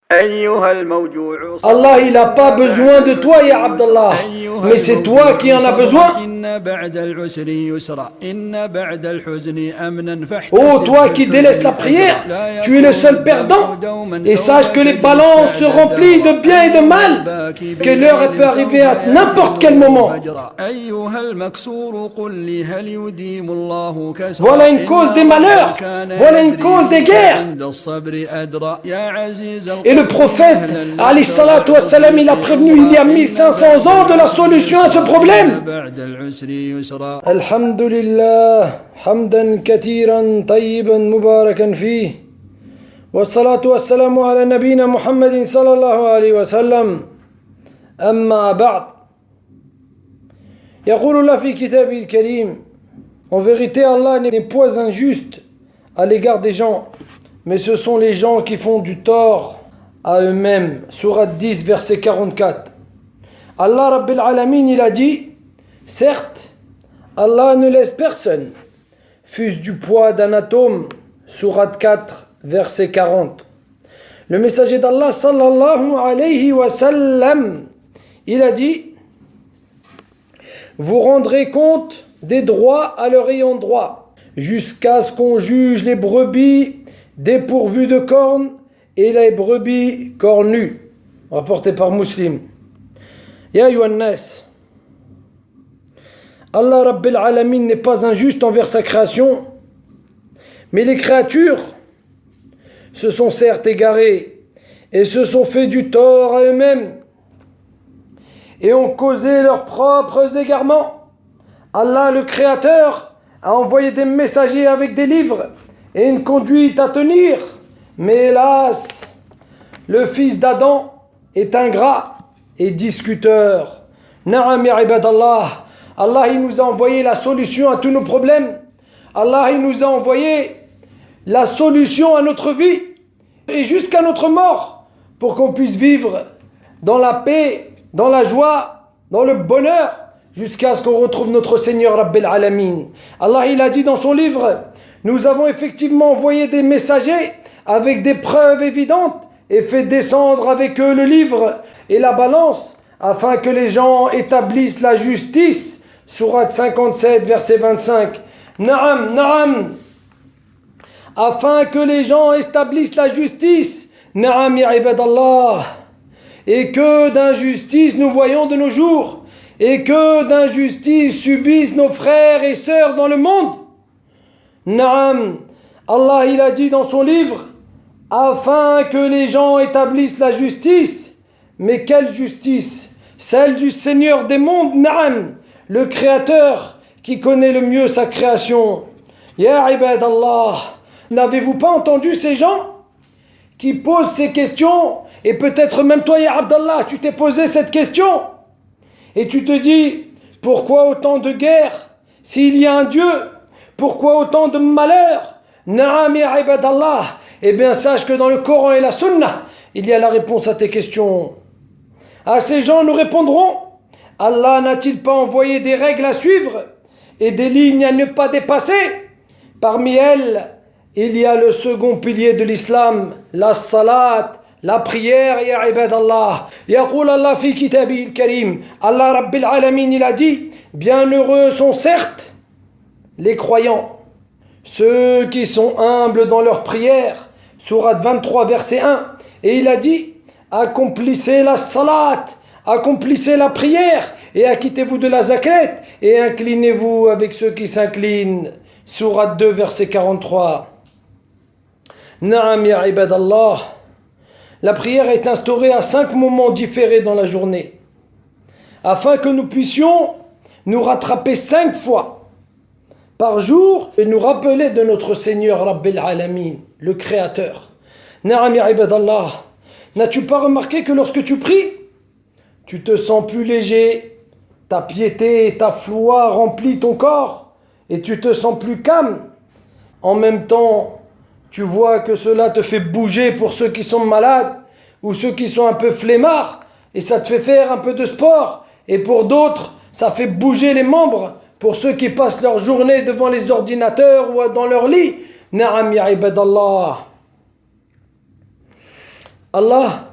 Allah, il n'a pas besoin de toi, ya Abdallah, mais c'est toi qui en as besoin. Oh, toi qui délaisses la prière, tu es le seul perdant. Et sache que les balances se remplissent de bien et de mal, que l'heure peut arriver à n'importe quel moment. Voilà une cause des malheurs, voilà une cause des guerres. Et le prophète, alayhi salatu wassalam, il a prévenu il y a 1500 ans de la solution à ce problème. Alhamdulillah, hamdan kathiran tayyiban mubarakan fi. Wassalatu wassalamu ala nabina Muhammadin sallallahu alayhi wa sallam. Amma ba'd. يقول الله في كتابه الكريم. En vérité, Allah n'est point injuste à l'égard des gens, mais ce sont les gens qui font du tort à eux-mêmes. Sourate 10, verset 44. Allah Rabbil Alamin, il a dit, certes, Allah ne laisse personne, fût-ce du poids d'un atome. Sourate 4, verset 40. Le messager d'Allah, sallallahu alayhi wa sallam, il a dit, vous rendrez compte des droits à leur ayant droit, jusqu'à ce qu'on juge les brebis dépourvues de cornes et les brebis cornues. Rapporté par Muslim. Ya Yohannes, Allah Rabbil Alamin n'est pas injuste envers sa création, mais les créatures se sont certes égarées et se sont fait du tort à eux-mêmes et ont causé leurs propres égarements. Allah le Créateur a envoyé des messagers avec des livres et une conduite à tenir, mais hélas, le fils d'Adam est ingrat et discuteur. Na'am ya ibadallah, Allah il nous a envoyé la solution à tous nos problèmes. Allah il nous a envoyé la solution à notre vie et jusqu'à notre mort pour qu'on puisse vivre dans la paix, dans la joie, dans le bonheur jusqu'à ce qu'on retrouve notre Seigneur Rabbil Alamin. Allah il a dit dans son livre, nous avons effectivement envoyé des messagers avec des preuves évidentes et fait descendre avec eux le livre et la balance afin que les gens établissent la justice. Sourate 57, verset 25. Naam, naam. Afin que les gens établissent la justice. Naam ya ibadallah. Et que d'injustice nous voyons de nos jours. Et que d'injustice subissent nos frères et sœurs dans le monde. Naam. Allah il a dit dans son livre, afin que les gens établissent la justice. Mais quelle justice? Celle du Seigneur des mondes, Naam, le Créateur qui connaît le mieux sa création. Ya ibadallah, n'avez-vous pas entendu ces gens qui posent ces questions? Et peut-être même toi, ya Abdallah, tu t'es posé cette question. Et tu te dis, pourquoi autant de guerres s'il y a un Dieu? Pourquoi autant de malheurs? Naam ya ibadallah. Eh bien, sache que dans le Coran et la Sunna, il y a la réponse à tes questions. À ces gens, nous répondrons, Allah n'a-t-il pas envoyé des règles à suivre et des lignes à ne pas dépasser? Parmi elles, il y a le second pilier de l'islam, la salat, la prière, ya ibadallah. Yaqul Allah fi kitabil karim. Allah Rabbil Alamin, il a dit, bienheureux sont certes les croyants, ceux qui sont humbles dans leur prière. Sourate 23, verset 1. Et il a dit, accomplissez la salat, accomplissez la prière, et acquittez-vous de la zakat, et inclinez-vous avec ceux qui s'inclinent. Sourate 2, verset 43. Naam ya ibadallah. La prière est instaurée à 5 moments différés dans la journée, afin que nous puissions nous rattraper 5 fois par jour et nous rappeler de notre Seigneur Rabbil Alamin, le Créateur. Naam ya ibadallah. N'as-tu pas remarqué que lorsque tu pries, tu te sens plus léger, ta piété et ta foi remplissent ton corps et tu te sens plus calme. En même temps, tu vois que cela te fait bouger pour ceux qui sont malades ou ceux qui sont un peu flemmards et ça te fait faire un peu de sport. Et pour d'autres, ça fait bouger les membres pour ceux qui passent leur journée devant les ordinateurs ou dans leur lit. Na'am ya ibadallah. Allah,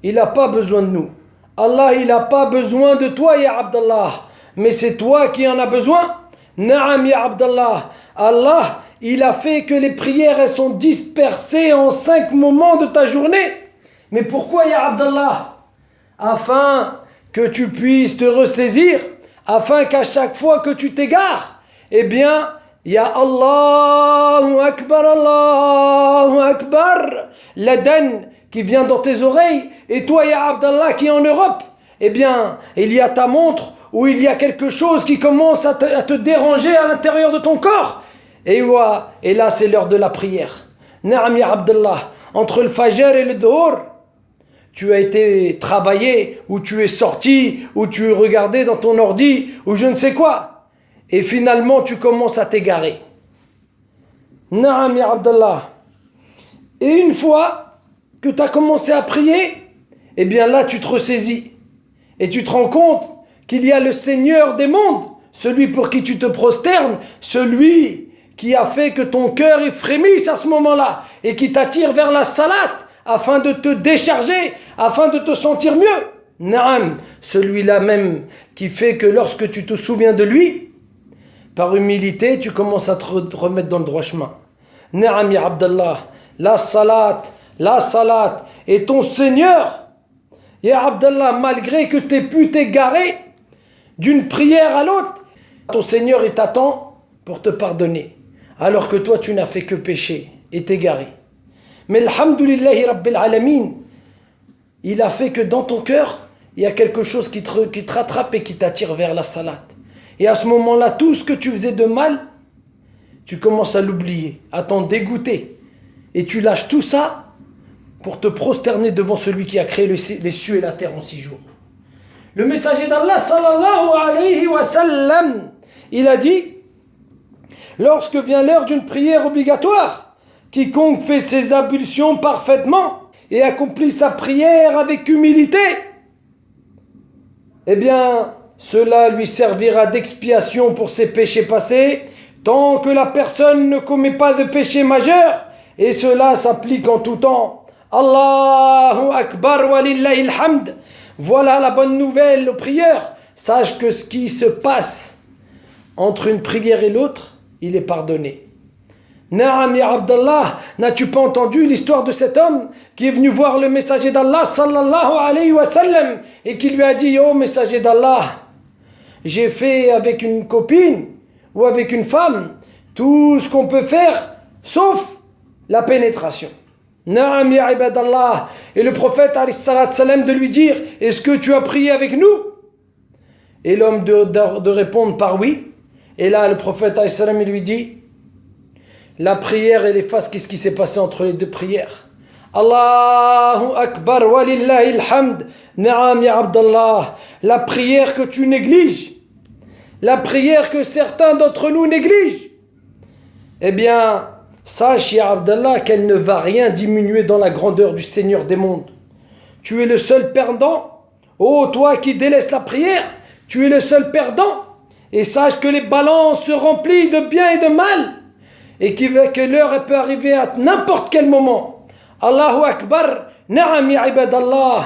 il n'a pas besoin de nous. Allah, il n'a pas besoin de toi, ya Abdallah. Mais c'est toi qui en as besoin. Naam, ya Abdallah. Allah, il a fait que les prières, elles sont dispersées en 5 moments de ta journée. Mais pourquoi, ya Abdallah? Afin que tu puisses te ressaisir, afin qu'à chaque fois que tu t'égares, eh bien, ya Allahu Akbar, l'Aden qui vient dans tes oreilles, et toi, ya Abdallah, qui est en Europe, eh bien, il y a ta montre, ou il y a quelque chose qui commence à te déranger à l'intérieur de ton corps. Et là, c'est l'heure de la prière. Naam, ya Abdallah, entre le Fajr et le Dhuhr, tu as été travaillé, ou tu es sorti, ou tu es regardé dans ton ordi, ou je ne sais quoi. Et finalement, tu commences à t'égarer. Naam, ya Abdallah. Et une fois que tu as commencé à prier, eh bien là, tu te ressaisis. Et tu te rends compte qu'il y a le Seigneur des mondes, celui pour qui tu te prosternes, celui qui a fait que ton cœur frémisse à ce moment-là, et qui t'attire vers la salat, afin de te décharger, afin de te sentir mieux. Naam, celui-là même qui fait que lorsque tu te souviens de lui, par humilité, tu commences à te remettre dans le droit chemin. Naam, ya Abdallah, la salat, et ton Seigneur, ya Abdallah, malgré que tu aies pu t'égarer d'une prière à l'autre, ton Seigneur, il t'attend pour te pardonner, alors que toi, tu n'as fait que pécher et t'égarer. Mais alhamdulillahi rabbil alamin, il a fait que dans ton cœur, il y a quelque chose qui te rattrape et qui t'attire vers la salat. Et à ce moment-là, tout ce que tu faisais de mal, tu commences à l'oublier, à t'en dégoûter. Et tu lâches tout ça pour te prosterner devant celui qui a créé les cieux et la terre en 6 jours. Le messager d'Allah, sallallahu alayhi wa sallam, il a dit, lorsque vient l'heure d'une prière obligatoire, quiconque fait ses ablutions parfaitement et accomplit sa prière avec humilité, eh bien, cela lui servira d'expiation pour ses péchés passés, tant que la personne ne commet pas de péché majeur, et cela s'applique en tout temps. Allahu Akbar wa lillahi alhamd. Voilà la bonne nouvelle aux prieurs. Sache que ce qui se passe entre une prière et l'autre, il est pardonné. Naam, ya Abdallah, n'as-tu pas entendu l'histoire de cet homme qui est venu voir le messager d'Allah sallallahu alayhi wa sallam et qui lui a dit, oh messager d'Allah, j'ai fait avec une copine ou avec une femme tout ce qu'on peut faire sauf la pénétration. Naam, ya ibadallah. Et le prophète alayhi salam de lui dire, est-ce que tu as prié avec nous? Et l'homme de répondre par oui. Et là le prophète alayhi salam lui dit, la prière, elle efface qu'est-ce qui s'est passé entre les deux prières. Allahu Akbar wa lillahi alhamd. Naam, ya Abdallah. La prière que tu négliges, la prière que certains d'entre nous négligent, eh bien, sache, ya Abdallah, qu'elle ne va rien diminuer dans la grandeur du Seigneur des mondes. Tu es le seul perdant. Oh, toi qui délaisses la prière, tu es le seul perdant. Et sache que les balances se remplissent de bien et de mal. Et que l'heure elle peut arriver à n'importe quel moment. Allahu Akbar, na'am ya ibadallah.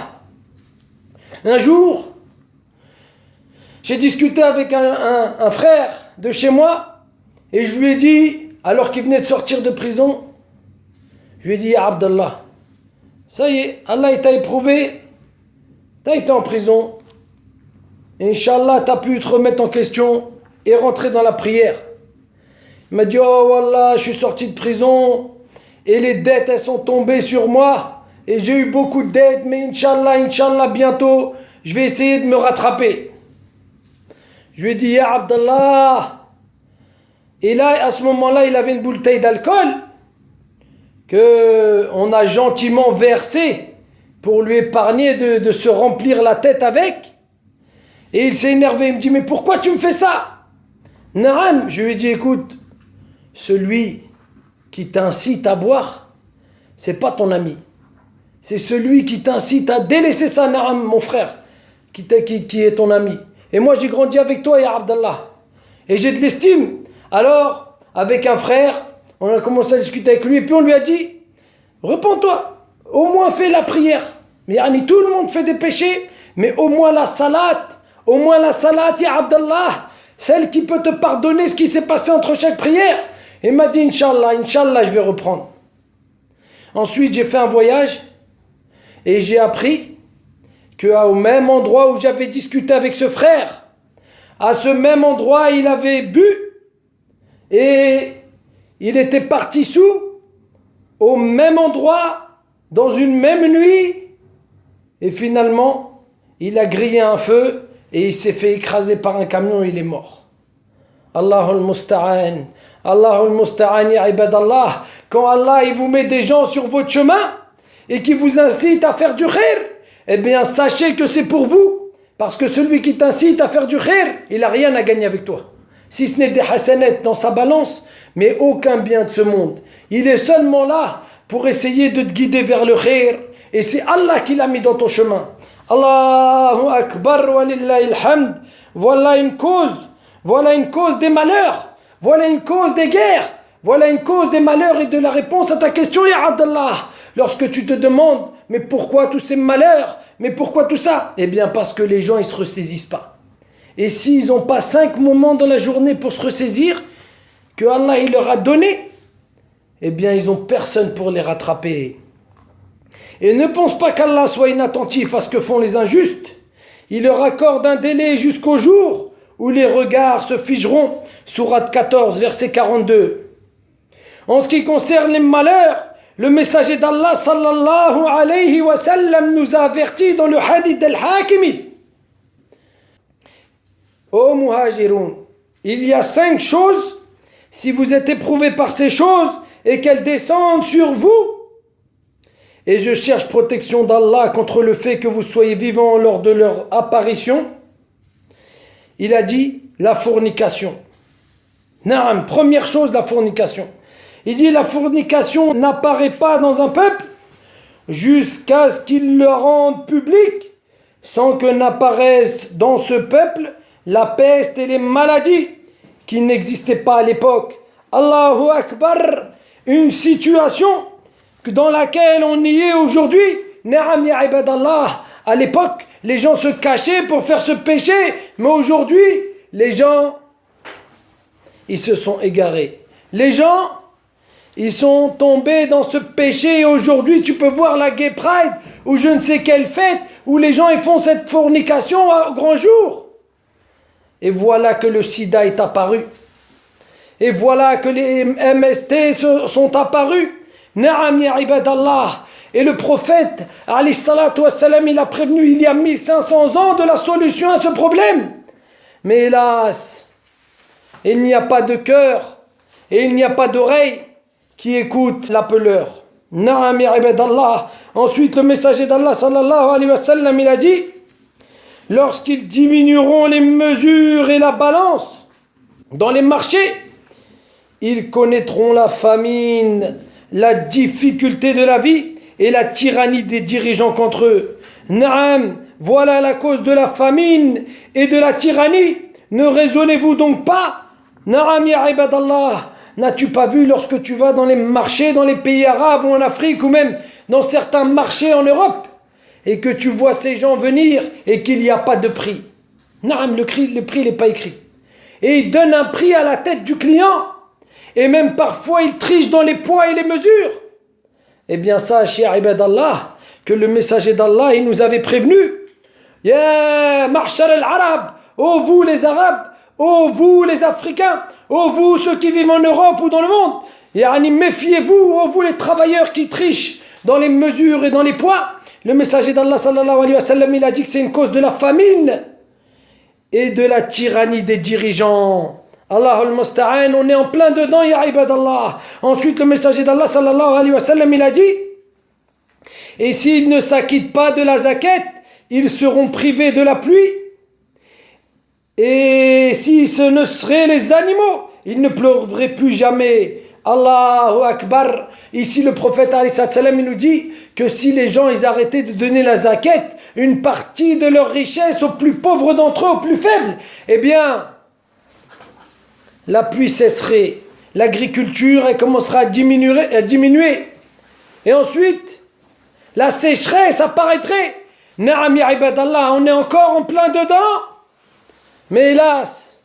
Un jour, j'ai discuté avec un frère de chez moi et je lui ai dit, alors qu'il venait de sortir de prison, je lui ai dit, ya Abdallah, ça y est, Allah t'a éprouvé, t'as été en prison, et Inch'Allah t'as pu te remettre en question et rentrer dans la prière. Il m'a dit, oh Wallah, je suis sorti de prison et les dettes, elles sont tombées sur moi. Et j'ai eu beaucoup de dettes, mais Inch'Allah, bientôt, je vais essayer de me rattraper. Je lui ai dit, ya Abdallah. Et là, à ce moment-là, il avait une bouteille d'alcool qu'on a gentiment versée pour lui épargner de se remplir la tête avec. Et il s'est énervé, il me dit, mais pourquoi tu me fais ça? Naam, je lui ai dit, écoute, celui qui t'incite à boire, c'est pas ton ami. C'est celui qui t'incite à délaisser ça, Naam, mon frère, qui est ton ami. Et moi, j'ai grandi avec toi, ya Abdallah. Et j'ai de l'estime. Alors, avec un frère, on a commencé à discuter avec lui, et puis on lui a dit, repens-toi, au moins fais la prière. Mais tout le monde fait des péchés, mais au moins la salat, ya Abdallah, celle qui peut te pardonner ce qui s'est passé entre chaque prière. Et il m'a dit, Inch'Allah, je vais reprendre. Ensuite, j'ai fait un voyage et j'ai appris qu'au même endroit où j'avais discuté avec ce frère, à ce même endroit, il avait bu et il était parti sous, au même endroit, dans une même nuit, et finalement, il a grillé un feu et il s'est fait écraser par un camion et il est mort. Allahul Musta'an. Allahul Musta'an, ya ibadallah. Quand Allah il vous met des gens sur votre chemin et qui vous incitent à faire du khair, eh bien sachez que c'est pour vous. Parce que celui qui t'incite à faire du khair, il n'a rien à gagner avec toi. Si ce n'est des hasanats dans sa balance, mais aucun bien de ce monde. Il est seulement là pour essayer de te guider vers le khair. Et c'est Allah qui l'a mis dans ton chemin. Allahu Akbar wa lillahi alhamd. Voilà une cause des malheurs. Voilà une cause des guerres. Voilà une cause des malheurs et de la réponse à ta question, ya Abdallah. Lorsque tu te demandes, mais pourquoi tous ces malheurs? Mais pourquoi tout ça? Eh bien parce que les gens, ils ne se ressaisissent pas. Et s'ils n'ont pas 5 moments dans la journée pour se ressaisir, que Allah il leur a donné, eh bien ils n'ont personne pour les rattraper. Et ne pense pas qu'Allah soit inattentif à ce que font les injustes. Il leur accorde un délai jusqu'au jour où les regards se figeront. Sourate 14, verset 42. En ce qui concerne les malheurs, le messager d'Allah sallallahu alayhi wa sallam nous a avertis dans le hadith d'Al-Hakimi. Ô muhajiroun, il y a 5 choses, si vous êtes éprouvés par ces choses et qu'elles descendent sur vous, et je cherche protection d'Allah contre le fait que vous soyez vivants lors de leur apparition. Il a dit la fornication. Naam, première chose, la fornication. Il dit la fornication n'apparaît pas dans un peuple jusqu'à ce qu'il le rende public, sans que n'apparaissent dans ce peuple la peste et les maladies qui n'existaient pas à l'époque. Allahu Akbar, une situation dans laquelle on y est aujourd'hui. Naam ya ibadallah, à l'époque, les gens se cachaient pour faire ce péché, mais aujourd'hui, les gens, ils se sont égarés. Les gens, ils sont tombés dans ce péché et aujourd'hui, tu peux voir la Gay Pride ou je ne sais quelle fête où les gens ils font cette fornication au grand jour. Et voilà que le sida est apparu. Et voilà que les MST sont apparus. Naam ya ibadallah. Et le prophète, alayhi salatu wassalam, il a prévenu il y a 1500 ans de la solution à ce problème. Mais hélas, il n'y a pas de cœur et il n'y a pas d'oreille qui écoute l'appeleur. Naam ya ibadallah. Ensuite, le messager d'Allah sallallahu alayhi wa sallam, il a dit, lorsqu'ils diminueront les mesures et la balance dans les marchés, ils connaîtront la famine, la difficulté de la vie et la tyrannie des dirigeants contre eux. Naam, voilà la cause de la famine et de la tyrannie. Ne raisonnez-vous donc pas? Naam ya ibadallah. N'as-tu pas vu lorsque tu vas dans les marchés, dans les pays arabes ou en Afrique ou même dans certains marchés en Europe et que tu vois ces gens venir et qu'il n'y a pas de prix? Naam, le prix n'est pas écrit. Et ils donnent un prix à la tête du client. Et même parfois, ils trichent dans les poids et les mesures. Eh bien, sache, ya ibadallah, que le messager d'Allah, il nous avait prévenu. Ya ma'shar al-arab, ô vous les Arabes, ô vous les Africains, ô vous ceux qui vivent en Europe ou dans le monde. Yani, méfiez-vous, ô vous les travailleurs qui trichent dans les mesures et dans les poids. Le messager d'Allah, sallallahu alayhi wa sallam, il a dit que c'est une cause de la famine et de la tyrannie des dirigeants. Allahul Musta'an, on est en plein dedans, ya ibadallah. Ensuite, le messager d'Allah, sallallahu alayhi wa sallam, il a dit, et s'ils ne s'acquittent pas de la zakat, ils seront privés de la pluie. Et si ce ne seraient les animaux, ils ne pleuvraient plus jamais. Allahu Akbar. Ici, le prophète, alayhi salam, il nous dit que si les gens, ils arrêtaient de donner la zakat, une partie de leur richesse aux plus pauvres d'entre eux, aux plus faibles, eh bien, la pluie cesserait, l'agriculture elle commencera à diminuer. Et ensuite, la sécheresse apparaîtrait. Na'am ya ibadallah, on est encore en plein dedans. Mais hélas,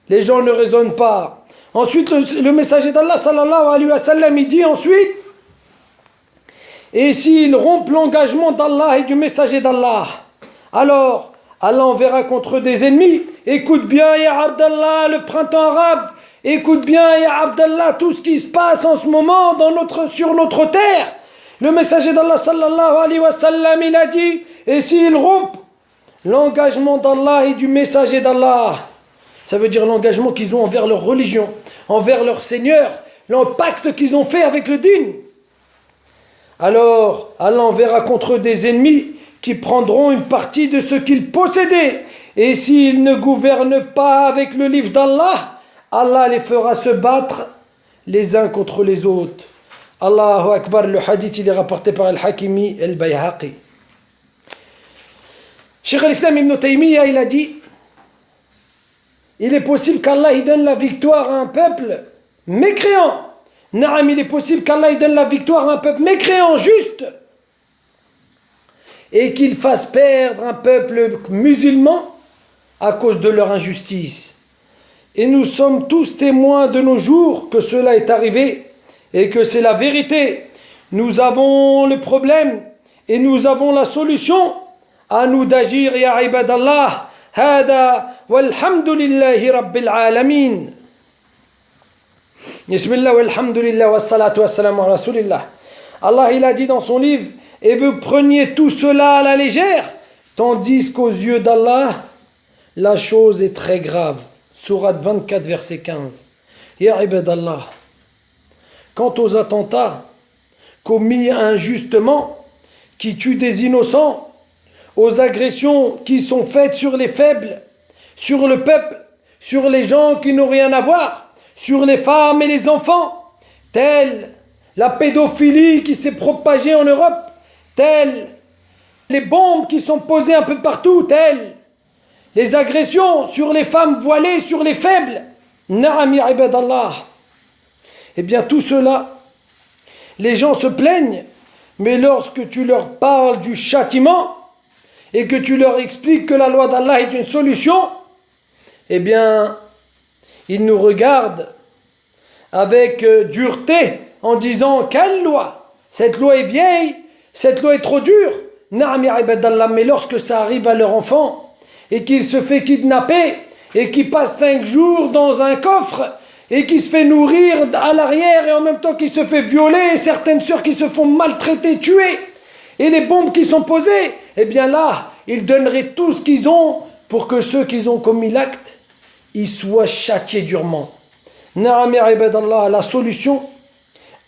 les gens ne raisonnent pas. Ensuite, le messager d'Allah, sallallahu alayhi wa sallam, il dit ensuite, et s'ils rompent l'engagement d'Allah et du messager d'Allah, alors Allah enverra contre eux des ennemis. Écoute bien, ya Abdallah, le printemps arabe. Écoute bien, ya Abdallah, tout ce qui se passe en ce moment sur notre terre. Le messager d'Allah, sallallahu alayhi wa sallam, il a dit, et s'ils rompent l'engagement d'Allah et du messager d'Allah, ça veut dire l'engagement qu'ils ont envers leur religion, envers leur Seigneur, l'impact qu'ils ont fait avec le dîn. Alors, Allah enverra contre eux des ennemis qui prendront une partie de ce qu'ils possédaient. Et s'ils ne gouvernent pas avec le livre d'Allah, Allah les fera se battre les uns contre les autres. Allahu Akbar, le hadith il est rapporté par Al-Hakimi Al-Bayhaqi. Cheikh al-Islam Ibn Taymiyyah, il a dit, il est possible qu'Allah il donne la victoire à un peuple mécréant. Naam, il est possible qu'Allah il donne la victoire à un peuple mécréant, juste, et qu'il fasse perdre un peuple musulman à cause de leur injustice. Et nous sommes tous témoins de nos jours que cela est arrivé et que c'est la vérité. Nous avons le problème et nous avons la solution. À nous d'agir, ya ibadallah. Hada walhamdulillahi rabbil alamin. Bismillah walhamdulillah wassalatu wassalamu ala rasulillah. Allah il a dit dans son livre, et vous preniez tout cela à la légère, tandis qu'aux yeux d'Allah, la chose est très grave. Sourate 24, verset 15. Ya ibadallah, quant aux attentats commis injustement, qui tuent des innocents, aux agressions qui sont faites sur les faibles, sur le peuple, sur les gens qui n'ont rien à voir, sur les femmes et les enfants, telle la pédophilie qui s'est propagée en Europe, telles les bombes qui sont posées un peu partout, telles les agressions sur les femmes voilées, sur les faibles. Na'am ya ibadallah. Eh bien tout cela, les gens se plaignent, mais lorsque tu leur parles du châtiment et que tu leur expliques que la loi d'Allah est une solution, eh bien ils nous regardent avec dureté en disant, quelle loi? Cette loi est vieille, cette loi est trop dure. Na'am ya ibadallah. Mais lorsque ça arrive à leur enfant et qu'il se fait kidnapper et qu'il passe 5 jours dans un coffre et qu'il se fait nourrir à l'arrière et en même temps qu'il se fait violer, et certaines sœurs qui se font maltraiter, tuer, et les bombes qui sont posées, eh bien là, ils donneraient tout ce qu'ils ont pour que ceux qui ont commis l'acte, ils soient châtiés durement. Na'am ya ibadallah, la solution,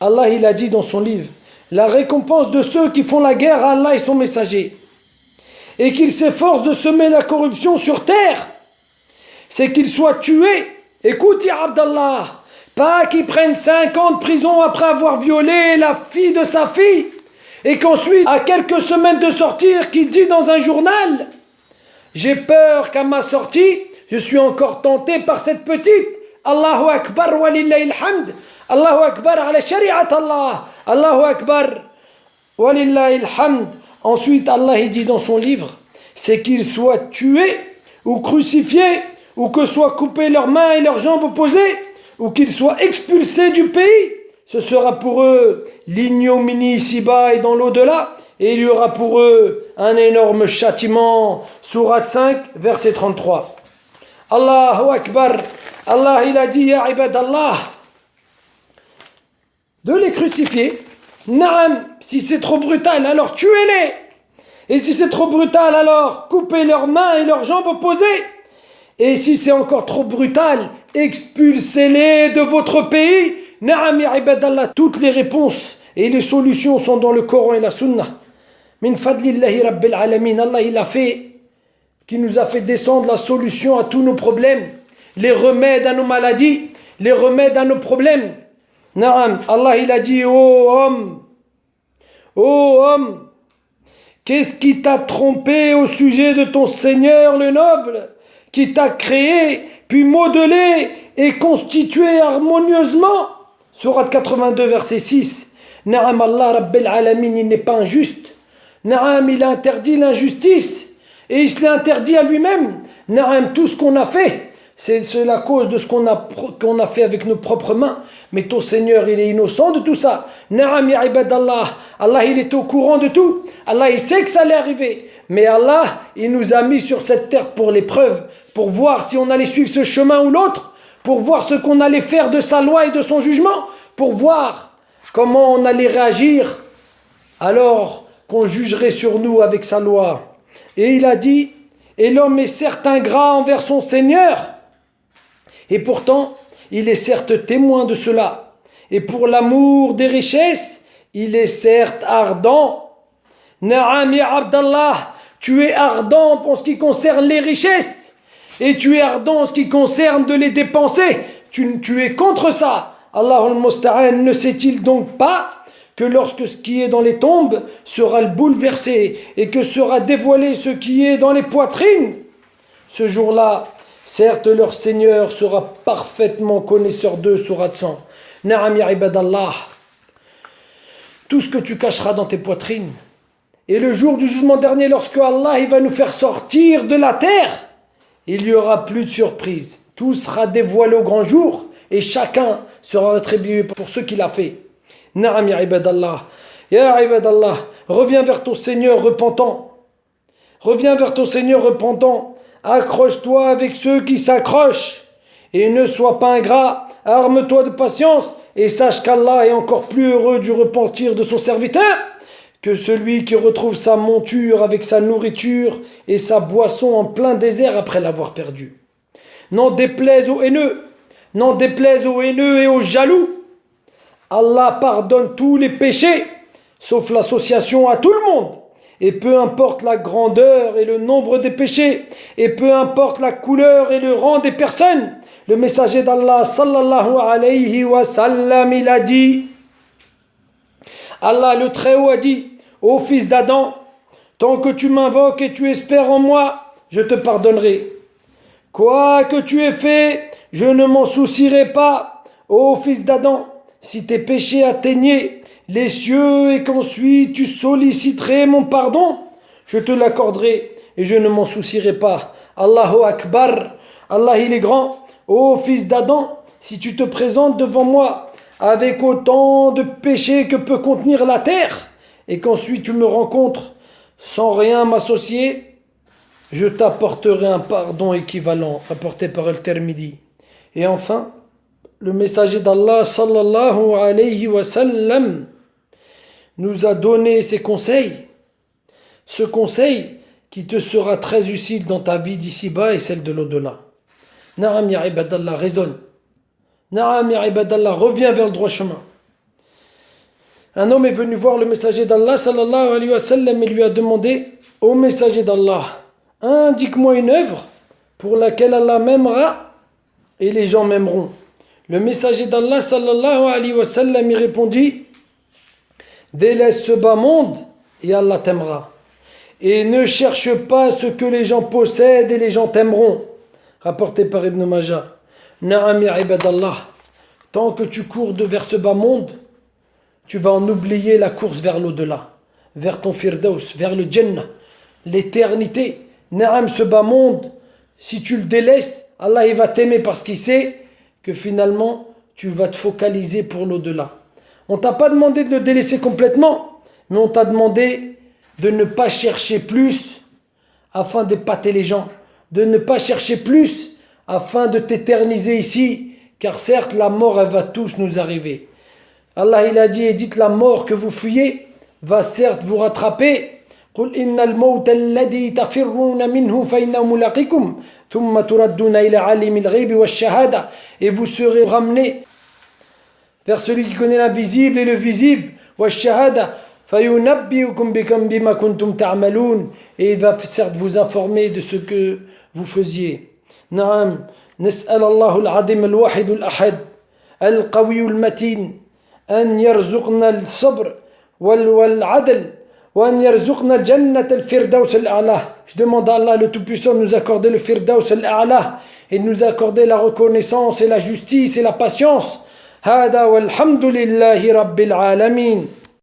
Allah il a dit dans son livre, la récompense de ceux qui font la guerre à Allah et son messager, et qu'ils s'efforcent de semer la corruption sur terre, c'est qu'ils soient tués. Écoute, ya Abdallah, pas qu'ils prennent 5 ans de prison après avoir violé la fille de sa fille, et qu'ensuite, à quelques semaines de sortir, qu'il dit dans un journal, j'ai peur qu'à ma sortie, je suis encore tenté par cette petite. Allahu Akbar wa lillahi alhamd. Allahu Akbar ala shari'at Allah. Allahu Akbar wa lillahi alhamd. Ensuite, Allah il dit dans son livre, c'est qu'ils soient tués ou crucifiés, ou que soient coupées leurs mains et leurs jambes opposées, ou qu'ils soient expulsés du pays. Ce sera pour eux l'ignominie ici-bas et dans l'au-delà, et il y aura pour eux un énorme châtiment. Sourate 5, verset 33. Allahu Akbar. Allah il a dit, ya ibadallah, de les crucifier. Naam, si c'est trop brutal, alors tuez-les. Et si c'est trop brutal, alors coupez leurs mains et leurs jambes opposées. Et si c'est encore trop brutal, expulsez-les de votre pays. Naam ya ibadallah. Toutes les réponses et les solutions sont dans le Coran et la Sunna. Min fadlillahi rabbil alamin. Allah il a fait, qui nous a fait descendre la solution à tous nos problèmes, les remèdes à nos maladies, les remèdes à nos problèmes. Naam, Allah il a dit, ô homme, qu'est-ce qui t'a trompé au sujet de ton Seigneur le noble, qui t'a créé, puis modelé et constitué harmonieusement? Sourate 82, verset 6. Naam, Allah Rabbil Alamin, il n'est pas injuste. Naam, il a interdit l'injustice et il se l'est interdit à lui-même. Naam, tout ce qu'on a fait, c'est la cause de ce qu'on a fait avec nos propres mains. Mais ton Seigneur, il est innocent de tout ça. Naam, ya ibadallah. Allah, il est au courant de tout. Allah, il sait que ça allait arriver. Mais Allah, il nous a mis sur cette terre pour l'épreuve, pour voir si on allait suivre ce chemin ou l'autre, pour voir ce qu'on allait faire de sa loi et de son jugement, pour voir comment on allait réagir alors qu'on jugerait sur nous avec sa loi. Et il a dit, et l'homme est certes ingrat envers son Seigneur, et pourtant il est certes témoin de cela. Et pour l'amour des richesses, il est certes ardent. Naam ya Abdallah, tu es ardent en ce qui concerne les richesses, et tu es ardent en ce qui concerne de les dépenser. Tu es contre ça. Allahul Musta'an, ne sait-il donc pas que lorsque ce qui est dans les tombes sera bouleversé et que sera dévoilé ce qui est dans les poitrines, ce jour-là, certes leur Seigneur sera parfaitement connaisseur d'eux, sourate 100. Na'am ya ibadallah, tout ce que tu cacheras dans tes poitrines, et le jour du jugement dernier, lorsque Allah il va nous faire sortir de la terre, il n'y aura plus de surprise. Tout sera dévoilé au grand jour et chacun sera rétribué pour ce qu'il a fait. Na'am ya ibadallah. Ya ibadallah, reviens vers ton Seigneur repentant. Reviens vers ton Seigneur repentant. Accroche-toi avec ceux qui s'accrochent. Et ne sois pas ingrat. Arme-toi de patience. Et sache qu'Allah est encore plus heureux du repentir de son serviteur que celui qui retrouve sa monture avec sa nourriture et sa boisson en plein désert après l'avoir perdue. N'en déplaise aux haineux. N'en déplaise aux haineux et aux jaloux. Allah pardonne tous les péchés, sauf l'association à tout le monde. Et peu importe la grandeur et le nombre des péchés, et peu importe la couleur et le rang des personnes, le messager d'Allah, sallallahu alayhi wa sallam, il a dit, Allah le Très-Haut a dit, ô fils d'Adam, tant que tu m'invoques et tu espères en moi, je te pardonnerai. Quoi que tu aies fait, je ne m'en soucierai pas, ô fils d'Adam. Si tes péchés atteignaient les cieux et qu'ensuite tu solliciterais mon pardon, je te l'accorderai et je ne m'en soucierai pas. Allahu Akbar, Allah il est grand. Ô fils d'Adam, si tu te présentes devant moi avec autant de péchés que peut contenir la terre et qu'ensuite tu me rencontres sans rien m'associer, je t'apporterai un pardon équivalent, apporté par Al-Tirmidhi. Et enfin, le messager d'Allah sallallahu alayhi wa sallam nous a donné ses conseils. Ce conseil qui te sera très utile dans ta vie d'ici-bas et celle de l'au-delà. Na'am ya ibadallah, raisonne. Na'am ya ibadallah, reviens vers le droit chemin. Un homme est venu voir le messager d'Allah sallallahu alayhi wa sallam et lui a demandé: ô messager d'Allah, indique-moi une œuvre pour laquelle Allah m'aimera et les gens m'aimeront. Le messager d'Allah sallallahu alayhi wa sallam y répondit: délaisse ce bas monde et Allah t'aimera. Et ne cherche pas ce que les gens possèdent et les gens t'aimeront. Rapporté par Ibn Majah. Na'am ya ibadallah, tant que tu cours vers ce bas monde, tu vas en oublier la course vers l'au-delà, vers ton firdaus, vers le Jannah, l'éternité. Na'am, ce bas monde, si tu le délaisses, Allah il va t'aimer parce qu'il sait que finalement, tu vas te focaliser pour l'au-delà. On t'a pas demandé de le délaisser complètement, mais on t'a demandé de ne pas chercher plus afin d'épater les gens, de ne pas chercher plus afin de t'éterniser ici, car certes, la mort, elle va tous nous arriver. Allah, il a dit, et dites la mort que vous fuyez, va certes vous rattraper. قل إن الموت الذي تفرون منه فإنه ملاقيكم ثم تردون إلى عالم الغيب والشهادة, et vous serez ramenés vers celui qui connaît l'invisible et le visible, والشهادة فينبئكم بما كنتم تعملون, et il va certes vous informer de ce que vous faisiez. نعم نسأل الله العظيم الواحد الأحد القوي المتين أن يرزقنا الصبر والعدل وأن يرزقنا الجنة الفردوس الأعلى. Je demande à Allah le Tout-Puissant de nous accorder le Firdaus al-A'la et de nous accorder la reconnaissance et la justice et la patience. هذا والحمد لله رب العالمين.